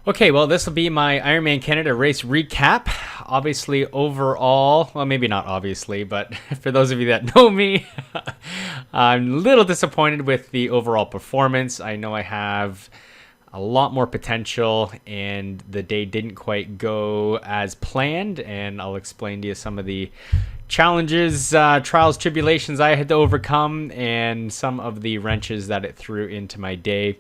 Okay, well, this will be my Ironman Canada race recap. Obviously, overall, well, maybe not obviously, but for those of you that know me, I'm a little disappointed with the overall performance. I know I have a lot more potential, and the day didn't quite go as planned, and I'll explain to you some of the challenges, trials, tribulations I had to overcome, and some of the wrenches that it threw into my day.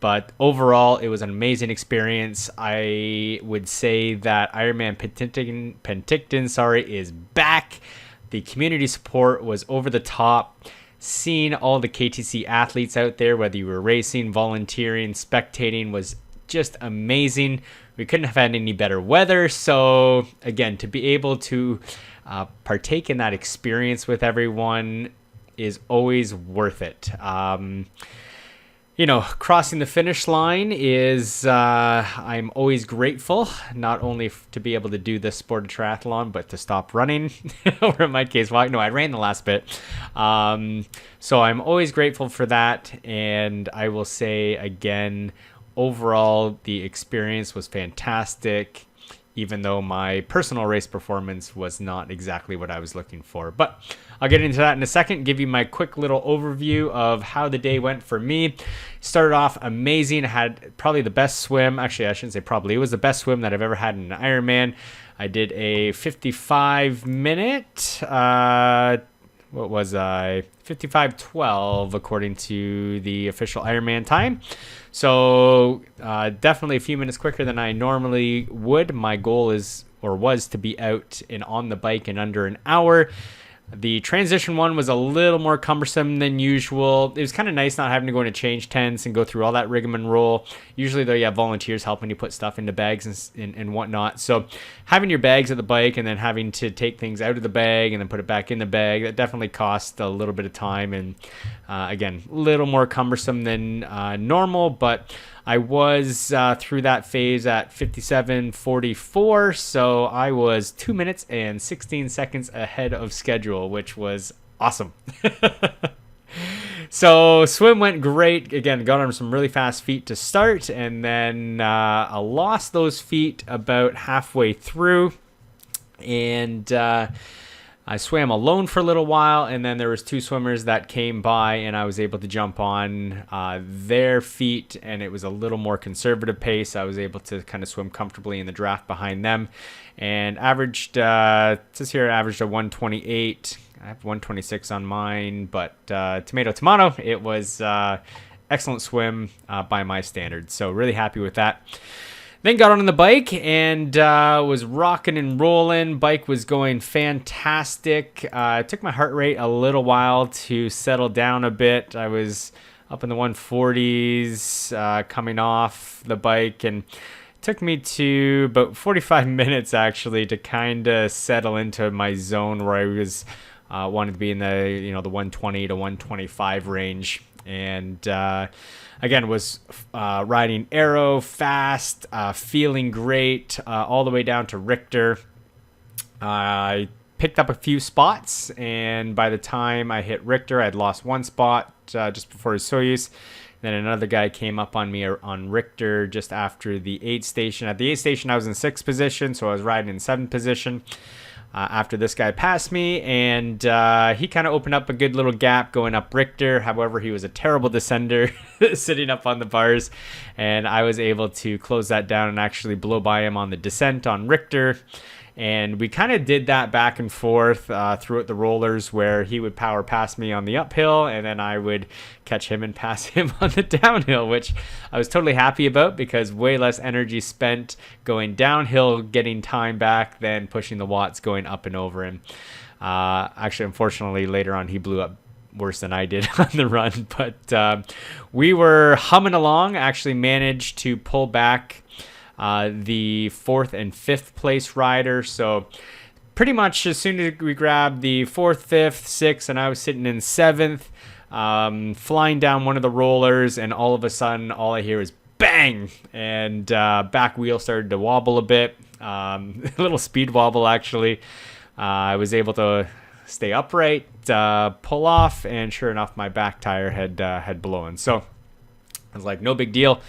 But overall, it was an amazing experience. I would say that Ironman Penticton, is back. The community support was over the top. Seeing all the KTC athletes out there, whether you were racing, volunteering, spectating, was just amazing. We couldn't have had any better weather. So again, to be able to partake in that experience with everyone is always worth it. Crossing the finish line is, I'm always grateful, not only to be able to do this sport of triathlon, but to stop running, or in my case, I ran the last bit. So I'm always grateful for that. And I will say again, overall, the experience was fantastic, even though my personal race performance was not exactly what I was looking for. But I'll get into that in a second, give you my quick little overview of how the day went for me. Started off amazing. I had probably the best swim. Actually, I shouldn't say probably. It was the best swim that I've ever had in an Ironman. I did a 55-minute, what was I? 55:12 according to the official Ironman time. So definitely a few minutes quicker than I normally would. My goal was to be out and on the bike in under an hour. The transition one was a little more cumbersome than usual. It was kind of nice not having to go into change tents and go through all that rigmarole. Usually, though, you have volunteers helping you put stuff into bags and whatnot. So having your bags at the bike and then having to take things out of the bag and then put it back in the bag, that definitely cost a little bit of time. And again, a little more cumbersome than normal, but I was through that phase at 57:44, so I was 2 minutes and 16 seconds ahead of schedule, which was awesome. So swim went great. Again, got on some really fast feet to start, and then I lost those feet about halfway through, and I swam alone for a little while, and then there was two swimmers that came by, and I was able to jump on their feet, and it was a little more conservative pace. I was able to kind of swim comfortably in the draft behind them, and averaged, it says here, averaged a 128. I have 126 on mine, but tomato, it was excellent swim by my standards. So really happy with that. Then got on the bike and was rocking and rolling. Bike was going fantastic. It took my heart rate a little while to settle down a bit. I was up in the 140s coming off the bike, and it took me to about 45 minutes actually to kind of settle into my zone where I was wanted to be in the the 120 to 125 range. And again, was riding Aero fast, feeling great, all the way down to Richter. I picked up a few spots, and by the time I hit Richter, I'd lost one spot just before Soyuz. Then another guy came up on me on Richter just after the 8 station. At the 8 station, I was in 6th position, so I was riding in 7th position. After this guy passed me, and he kind of opened up a good little gap going up Richter. However, he was a terrible descender sitting up on the bars, and I was able to close that down and actually blow by him on the descent on Richter. And we kind of did that back and forth throughout the rollers, where he would power past me on the uphill, and then I would catch him and pass him on the downhill, which I was totally happy about, because way less energy spent going downhill, getting time back, than pushing the watts going up and over him. Actually, unfortunately, later on, he blew up worse than I did on the run, but we were humming along. Actually managed to pull back the 4th and 5th place rider. So pretty much as soon as we grabbed the 4th, 5th, 6th, and I was sitting in 7th, flying down one of the rollers, and all of a sudden all I hear is bang, and back wheel started to wobble a bit, a little speed wobble actually. I was able to stay upright, pull off, and sure enough, my back tire had blown. So I was like, no big deal.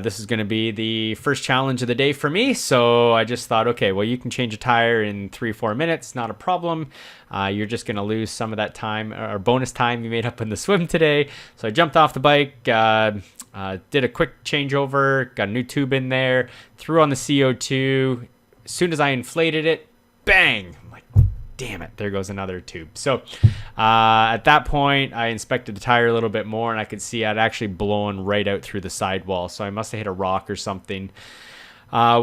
This is going to be the first challenge of the day for me. So I just thought, okay, well, you can change a tire in 3-4 minutes, not a problem. You're just going to lose some of that time or bonus time you made up in the swim today. So I jumped off the bike, did a quick changeover, got a new tube in there, threw on the CO2. As soon as I inflated it, bang! I'm like, damn it, there goes another tube. So at that point, I inspected the tire a little bit more, and I could see I'd actually blown right out through the sidewall. So I must have hit a rock or something,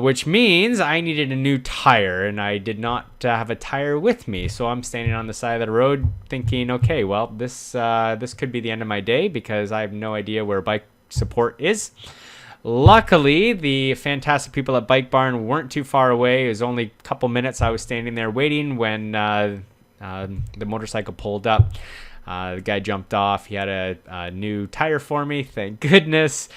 which means I needed a new tire, and I did not have a tire with me. So I'm standing on the side of the road thinking, okay, well, this could be the end of my day because I have no idea where bike support is. Luckily, the fantastic people at Bike Barn weren't too far away. It was only a couple minutes I was standing there waiting when the motorcycle pulled up. The guy jumped off. He had a new tire for me, thank goodness.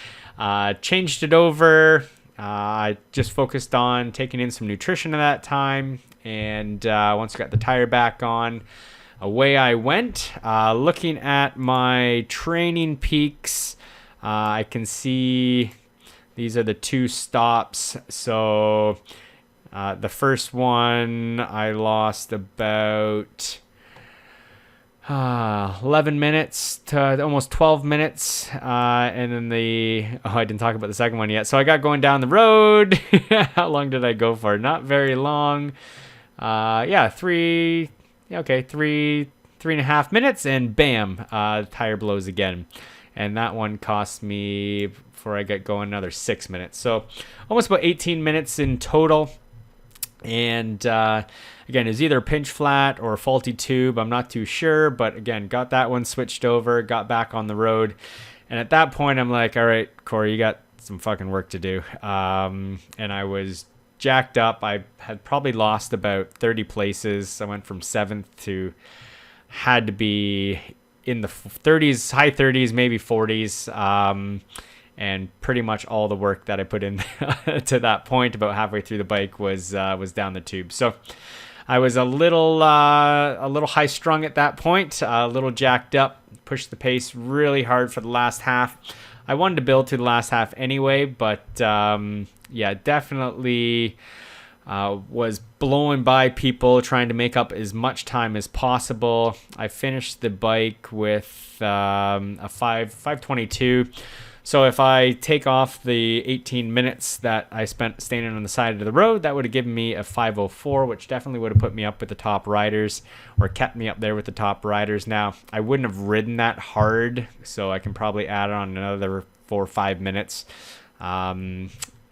Changed it over. I just focused on taking in some nutrition at that time. And once I got the tire back on, away I went. Looking at my training peaks, I can see these are the two stops. So the first one I lost about 11 minutes to almost 12 minutes. And then I didn't talk about the second one yet. So I got going down the road. How long did I go for? Not very long. 3.5 minutes, and bam, the tire blows again. And that one cost me, before I get going, another 6 minutes. So almost about 18 minutes in total. And again, it was either a pinch flat or a faulty tube. I'm not too sure. But again, got that one switched over, got back on the road. And at that point, I'm like, all right, Corey, you got some fucking work to do. And I was jacked up. I had probably lost about 30 places. I went from 7th to had to be in the 30s, high 30s, maybe 40s. And pretty much all the work that I put in to that point, about halfway through the bike, was down the tube. So I was a little high strung at that point, a little jacked up, pushed the pace really hard for the last half. I wanted to build to the last half anyway, but definitely was blowing by people, trying to make up as much time as possible. I finished the bike with a 5:22. So if I take off the 18 minutes that I spent standing on the side of the road, that would have given me a 5:04, which definitely would have put me up with the top riders, or kept me up there with the top riders. Now, I wouldn't have ridden that hard, so I can probably add on another 4 or 5 minutes. I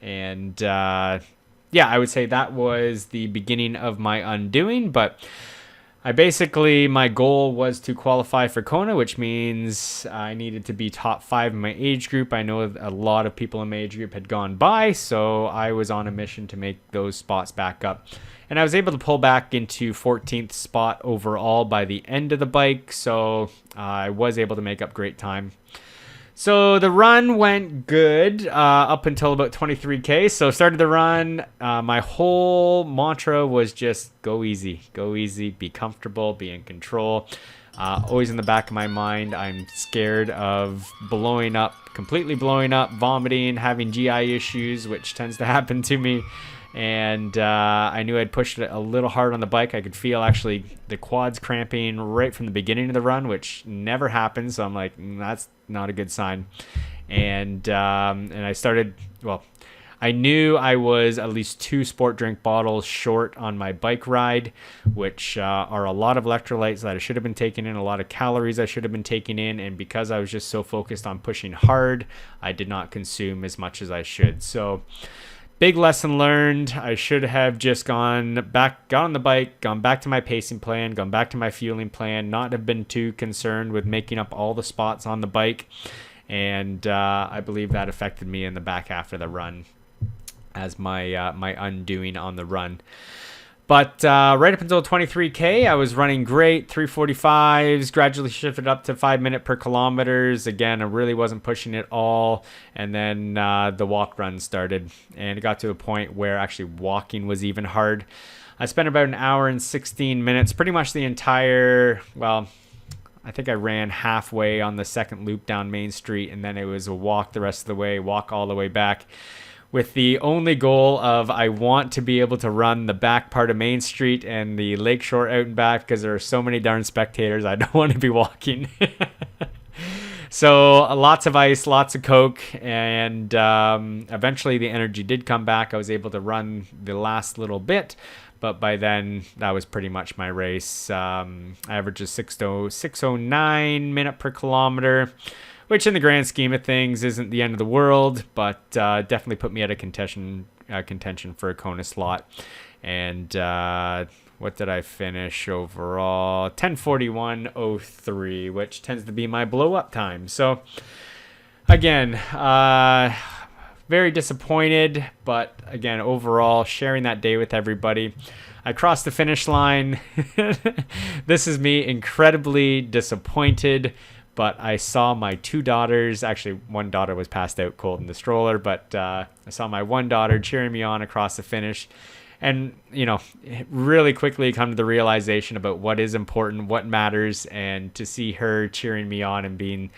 would say that was the beginning of my undoing, but my goal was to qualify for Kona, which means I needed to be top 5 in my age group. I know a lot of people in my age group had gone by, so I was on a mission to make those spots back up. And I was able to pull back into 14th spot overall by the end of the bike, so I was able to make up great time. So the run went good up until about 23K. So started the run. My whole mantra was just go easy, be comfortable, be in control. Always in the back of my mind, I'm scared of completely blowing up, vomiting, having GI issues, which tends to happen to me. And I knew I'd pushed it a little hard on the bike. I could feel actually the quads cramping right from the beginning of the run, which never happens. So I'm like, that's not a good sign. And I started, I knew I was at least 2 sport drink bottles short on my bike ride, which are a lot of electrolytes that I should have been taking in, a lot of calories I should have been taking in. And because I was just so focused on pushing hard, I did not consume as much as I should. So big lesson learned. I should have just got on the bike, gone back to my pacing plan, gone back to my fueling plan, not have been too concerned with making up all the spots on the bike. And I believe that affected me in the back half of the run as my undoing on the run. But right up until 23K, I was running great, 3:45s, gradually shifted up to 5 minute per kilometers. Again, I really wasn't pushing it all. And then the walk run started, and it got to a point where actually walking was even hard. I spent about an hour and 16 minutes, pretty much the entire, I think I ran halfway on the second loop down Main Street, and then it was a walk the rest of the way, walk all the way back, with the only goal of I want to be able to run the back part of Main Street and the Lakeshore out and back, because there are so many darn spectators. I don't want to be walking. So lots of ice, lots of Coke, and eventually the energy did come back. I was able to run the last little bit, but by then that was pretty much my race. I averaged a 6:09 minute per kilometer, which in the grand scheme of things isn't the end of the world, but definitely put me at a contention for a Kona slot. And what did I finish overall? 10:41:03, which tends to be my blow up time. So again, very disappointed, but again, overall, sharing that day with everybody. I crossed the finish line. This is me incredibly disappointed, but I saw my two daughters. Actually, one daughter was passed out cold in the stroller, but I saw my one daughter cheering me on across the finish. And, really quickly come to the realization about what is important, what matters, and to see her cheering me on and being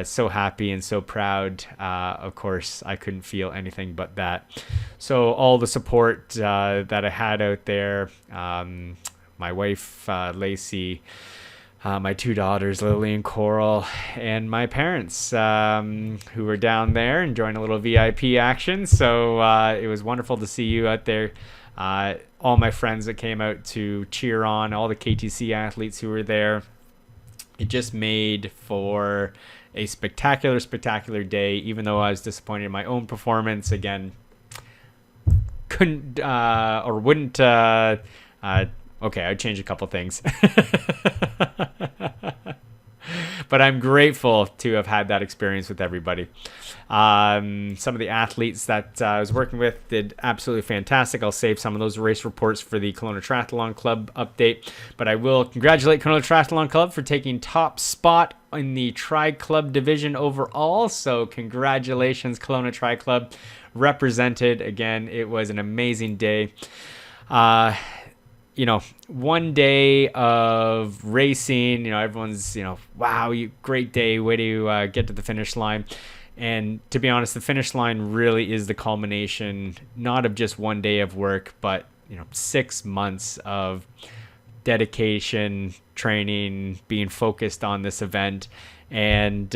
so happy and so proud. Of course, I couldn't feel anything but that. So all the support that I had out there, my wife, Lacey, my two daughters, Lily and Coral, and my parents, who were down there enjoying a little VIP action. So it was wonderful to see you out there. All my friends that came out to cheer on, all the KTC athletes who were there. It just made for a spectacular, spectacular day, even though I was disappointed in my own performance. Again, couldn't or wouldn't... okay, I'd change a couple things. But I'm grateful to have had that experience with everybody. Some of the athletes that I was working with did absolutely fantastic. I'll save some of those race reports for the Kelowna Triathlon Club update. But I will congratulate Kelowna Triathlon Club for taking top spot in the Tri-Club division overall. So congratulations, Kelowna Tri-Club. Represented again. It was an amazing day. One day of racing, everyone's, wow, great day, way to get to the finish line. And to be honest, the finish line really is the culmination, not of just one day of work, but, 6 months of dedication, training, being focused on this event. And,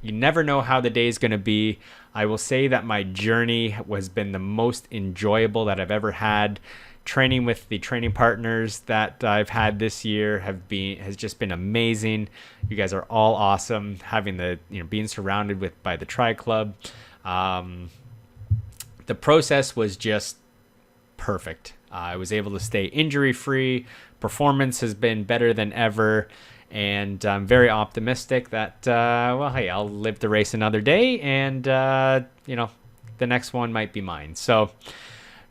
you never know how the day is going to be. I will say that my journey has been the most enjoyable that I've ever had. Training with the training partners that I've had this year has just been amazing. You guys are all awesome. Having the being surrounded by the Tri Club, the process was just perfect. I was able to stay injury free. Performance has been better than ever. And I'm very optimistic that, hey, I'll live to race another day, and, the next one might be mine. So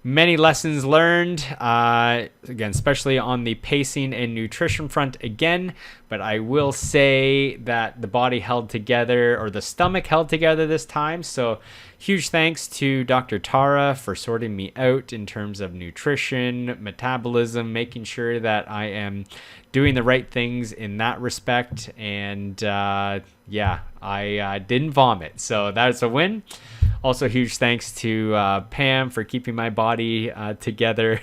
many lessons learned, again, especially on the pacing and nutrition front again. But I will say that the body held together, or the stomach held together this time. So huge thanks to Dr. Tara for sorting me out in terms of nutrition, metabolism, making sure that I am doing the right things in that respect. And I didn't vomit, so that's a win. Also, huge thanks to Pam for keeping my body together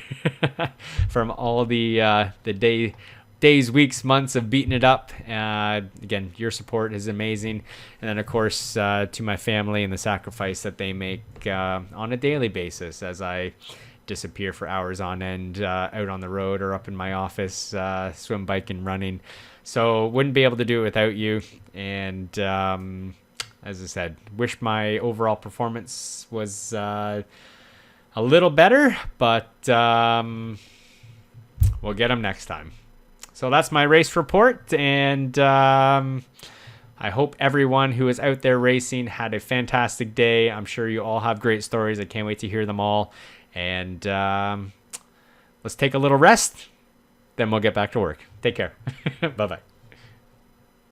from all the days, weeks, months of beating it up. Again, your support is amazing. And then, of course, to my family and the sacrifice that they make on a daily basis as I disappear for hours on end out on the road or up in my office, swim, bike, and running. So wouldn't be able to do it without you. And as I said, wish my overall performance was a little better, but we'll get them next time. So that's my race report, and I hope everyone who is out there racing had a fantastic day. I'm sure you all have great stories. I can't wait to hear them all. And let's take a little rest, then we'll get back to work. Take care. Bye-bye.